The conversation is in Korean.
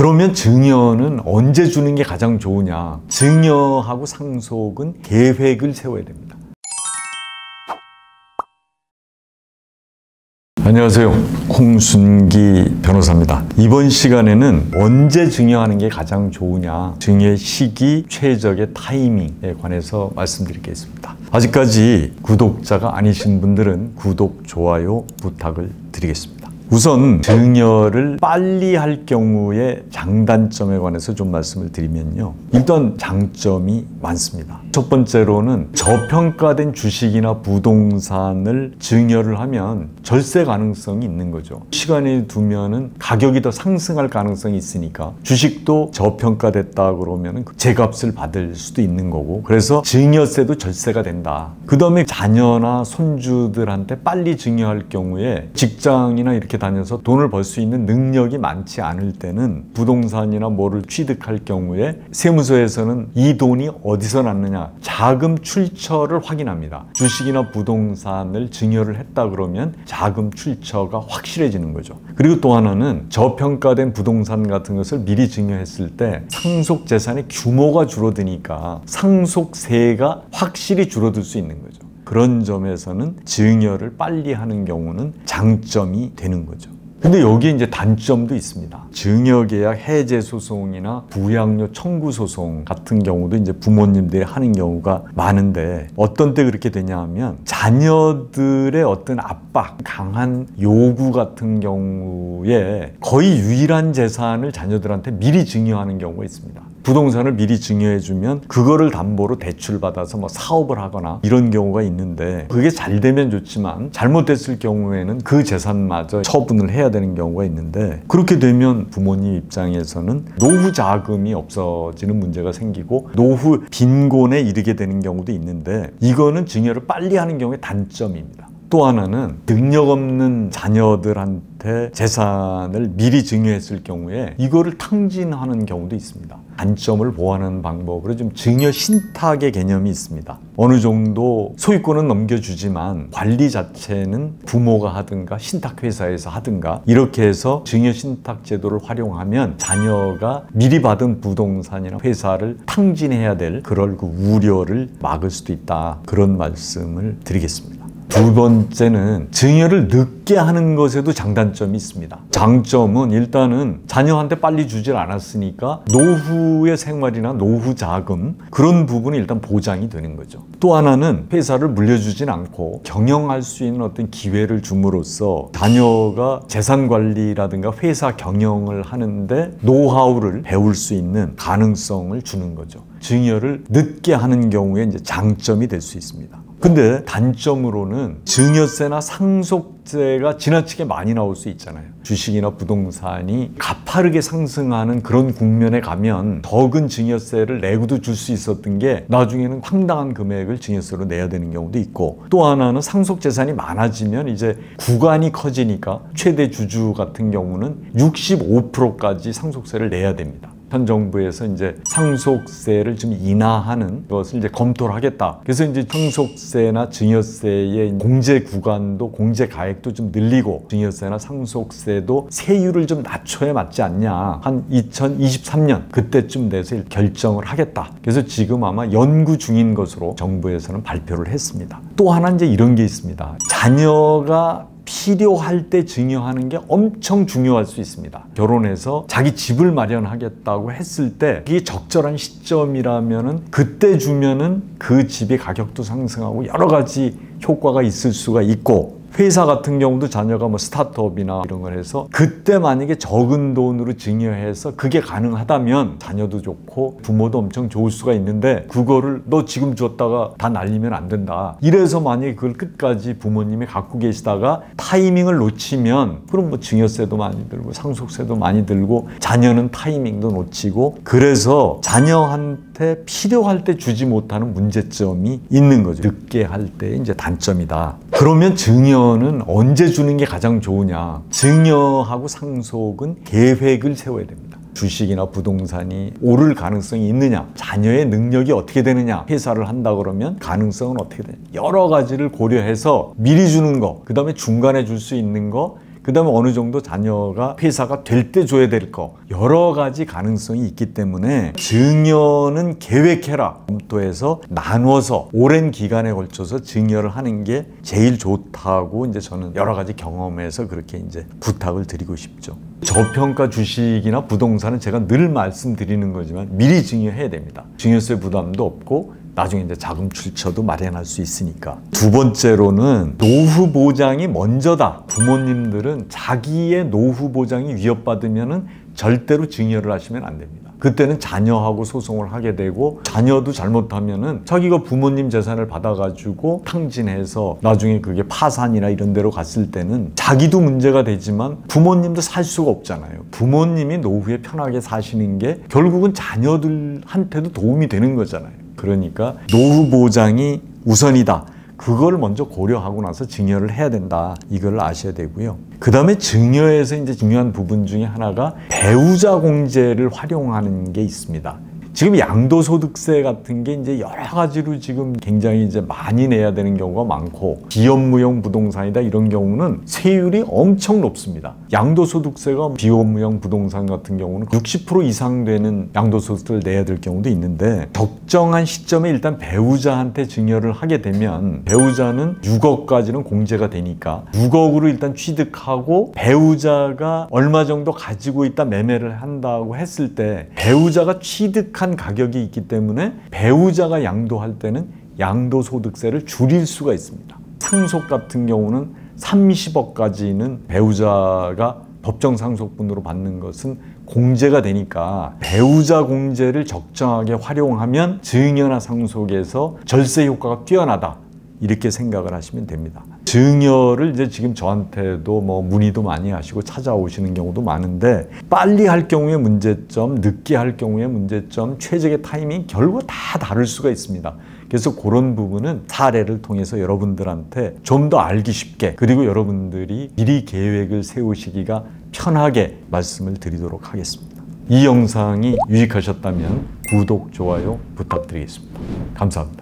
그러면 증여는 언제 주는 게 가장 좋으냐? 증여하고 상속은 계획을 세워야 됩니다. 안녕하세요. 홍순기 변호사입니다. 이번 시간에는 언제 증여하는 게 가장 좋으냐, 증여의 시기, 최적의 타이밍에 관해서 말씀드리겠습니다. 아직까지 구독자가 아니신 분들은 구독, 좋아요 부탁을 드리겠습니다. 우선 증여를 빨리 할 경우의 장단점에 관해서 좀 말씀을 드리면요, 일단 장점이 많습니다. 첫 번째로는 저평가된 주식이나 부동산을 증여를 하면 절세 가능성이 있는 거죠. 시간이 두면은 가격이 더 상승할 가능성이 있으니까 주식도 저평가됐다 그러면 제값을 받을 수도 있는 거고, 그래서 증여세도 절세가 된다. 그 다음에 자녀나 손주들한테 빨리 증여할 경우에 직장이나 이렇게 다녀서 돈을 벌 수 있는 능력이 많지 않을 때는 부동산이나 뭐를 취득할 경우에 세무서에서는 이 돈이 어디서 났느냐, 자금 출처를 확인합니다. 주식이나 부동산을 증여를 했다 그러면 자금 출처가 확실해지는 거죠. 그리고 또 하나는 저평가된 부동산 같은 것을 미리 증여했을 때 상속 재산의 규모가 줄어드니까 상속세가 확실히 줄어들 수 있는 거죠. 그런 점에서는 증여를 빨리 하는 경우는 장점이 되는 거죠. 근데 여기에 이제 단점도 있습니다. 증여계약 해제 소송이나 부양료 청구 소송 같은 경우도 이제 부모님들이 하는 경우가 많은데, 어떤 때 그렇게 되냐 하면 자녀들의 어떤 압박, 강한 요구 같은 경우에 거의 유일한 재산을 자녀들한테 미리 증여하는 경우가 있습니다. 부동산을 미리 증여해주면 그거를 담보로 대출받아서 뭐 사업을 하거나 이런 경우가 있는데, 그게 잘 되면 좋지만 잘못됐을 경우에는 그 재산마저 처분을 해야 되는 경우가 있는데, 그렇게 되면 부모님 입장에서는 노후 자금이 없어지는 문제가 생기고 노후 빈곤에 이르게 되는 경우도 있는데, 이거는 증여를 빨리 하는 경우의 단점입니다. 또 하나는 능력 없는 자녀들한테 재산을 미리 증여했을 경우에 이거를 탕진하는 경우도 있습니다. 단점을 보완하는 방법으로 좀 증여 신탁의 개념이 있습니다. 어느 정도 소유권은 넘겨주지만 관리 자체는 부모가 하든가 신탁회사에서 하든가 이렇게 해서 증여 신탁 제도를 활용하면 자녀가 미리 받은 부동산이나 회사를 탕진해야 될 그럴 그 우려를 막을 수도 있다. 그런 말씀을 드리겠습니다. 두 번째는 증여를 늦게 하는 것에도 장단점이 있습니다. 장점은 일단은 자녀한테 빨리 주질 않았으니까 노후의 생활이나 노후 자금, 그런 부분이 일단 보장이 되는 거죠. 또 하나는 회사를 물려주진 않고 경영할 수 있는 어떤 기회를 줌으로써 자녀가 재산 관리라든가 회사 경영을 하는데 노하우를 배울 수 있는 가능성을 주는 거죠. 증여를 늦게 하는 경우에 이제 장점이 될 수 있습니다. 근데 단점으로는 증여세나 상속세가 지나치게 많이 나올 수 있잖아요. 주식이나 부동산이 가파르게 상승하는 그런 국면에 가면 적은 증여세를 내고도 줄 수 있었던 게 나중에는 상당한 금액을 증여세로 내야 되는 경우도 있고, 또 하나는 상속재산이 많아지면 이제 구간이 커지니까 최대 주주 같은 경우는 65%까지 상속세를 내야 됩니다. 현 정부에서 이제 상속세를 좀 인하하는 것을 이제 검토를 하겠다. 그래서 이제 상속세나 증여세의 공제 구간도 공제 가액도 좀 늘리고 증여세나 상속세도 세율을 좀 낮춰야 맞지 않냐. 한 2023년 그때쯤 돼서 결정을 하겠다. 그래서 지금 아마 연구 중인 것으로 정부에서는 발표를 했습니다. 또 하나 이제 이런 게 있습니다. 자녀가 필요할 때 증여하는 게 엄청 중요할 수 있습니다. 결혼해서 자기 집을 마련하겠다고 했을 때 이게 적절한 시점이라면은 그때 주면은 그 집의 가격도 상승하고 여러 가지 효과가 있을 수가 있고, 회사 같은 경우도 자녀가 뭐 스타트업이나 이런 걸 해서 그때 만약에 적은 돈으로 증여해서 그게 가능하다면 자녀도 좋고 부모도 엄청 좋을 수가 있는데, 그거를 너 지금 줬다가 다 날리면 안 된다. 이래서 만약에 그걸 끝까지 부모님이 갖고 계시다가 타이밍을 놓치면 그럼 뭐 증여세도 많이 들고 상속세도 많이 들고 자녀는 타이밍도 놓치고, 그래서 자녀한테 필요할 때 주지 못하는 문제점이 있는 거죠. 늦게 할 때 이제 단점이다. 그러면 증여는 언제 주는 게 가장 좋으냐? 증여하고 상속은 계획을 세워야 됩니다. 주식이나 부동산이 오를 가능성이 있느냐, 자녀의 능력이 어떻게 되느냐, 회사를 한다 그러면 가능성은 어떻게 되느냐, 여러 가지를 고려해서 미리 주는 거, 그 다음에 중간에 줄 수 있는 거, 그 다음에 어느 정도 자녀가 회사가 될 때 줘야 될 거, 여러 가지 가능성이 있기 때문에 증여는 계획해라 검토해서 나눠서 오랜 기간에 걸쳐서 증여를 하는 게 제일 좋다고 이제 저는 여러 가지 경험에서 그렇게 이제 부탁을 드리고 싶죠. 저평가 주식이나 부동산은 제가 늘 말씀드리는 거지만 미리 증여해야 됩니다. 증여세 부담도 없고 나중에 이제 자금 출처도 마련할 수 있으니까. 두 번째로는 노후 보장이 먼저다. 부모님들은 자기의 노후 보장이 위협받으면은 절대로 증여를 하시면 안 됩니다. 그때는 자녀하고 소송을 하게 되고 자녀도 잘못하면은 자기가 부모님 재산을 받아가지고 탕진해서 나중에 그게 파산이나 이런 데로 갔을 때는 자기도 문제가 되지만 부모님도 살 수가 없잖아요. 부모님이 노후에 편하게 사시는 게 결국은 자녀들한테도 도움이 되는 거잖아요. 그러니까 노후 보장이 우선이다. 그걸 먼저 고려하고 나서 증여를 해야 된다. 이걸 아셔야 되고요. 그 다음에 증여에서 이제 중요한 부분 중에 하나가 배우자 공제를 활용하는 게 있습니다. 지금 양도소득세 같은 게 이제 여러 가지로 지금 굉장히 이제 많이 내야 되는 경우가 많고 비업무용 부동산이다 이런 경우는 세율이 엄청 높습니다. 양도소득세가 비업무용 부동산 같은 경우는 60% 이상 되는 양도소득세를 내야 될 경우도 있는데 적정한 시점에 일단 배우자한테 증여를 하게 되면 배우자는 6억까지는 공제가 되니까 6억으로 일단 취득하고 배우자가 얼마 정도 가지고 있다 매매를 한다고 했을 때 배우자가 취득한 가격이 있기 때문에 배우자가 양도할 때는 양도소득세를 줄일 수가 있습니다. 상속 같은 경우는 30억까지는 배우자가 법정 상속분으로 받는 것은 공제가 되니까 배우자 공제를 적정하게 활용하면 증여나 상속에서 절세 효과가 뛰어나다. 이렇게 생각을 하시면 됩니다. 증여를 이제 지금 저한테도 뭐 문의도 많이 하시고 찾아오시는 경우도 많은데 빨리 할 경우에 문제점, 늦게 할 경우에 문제점, 최적의 타이밍 결국 다 다를 수가 있습니다. 그래서 그런 부분은 사례를 통해서 여러분들한테 좀 더 알기 쉽게 그리고 여러분들이 미리 계획을 세우시기가 편하게 말씀을 드리도록 하겠습니다. 이 영상이 유익하셨다면 구독, 좋아요 부탁드리겠습니다. 감사합니다.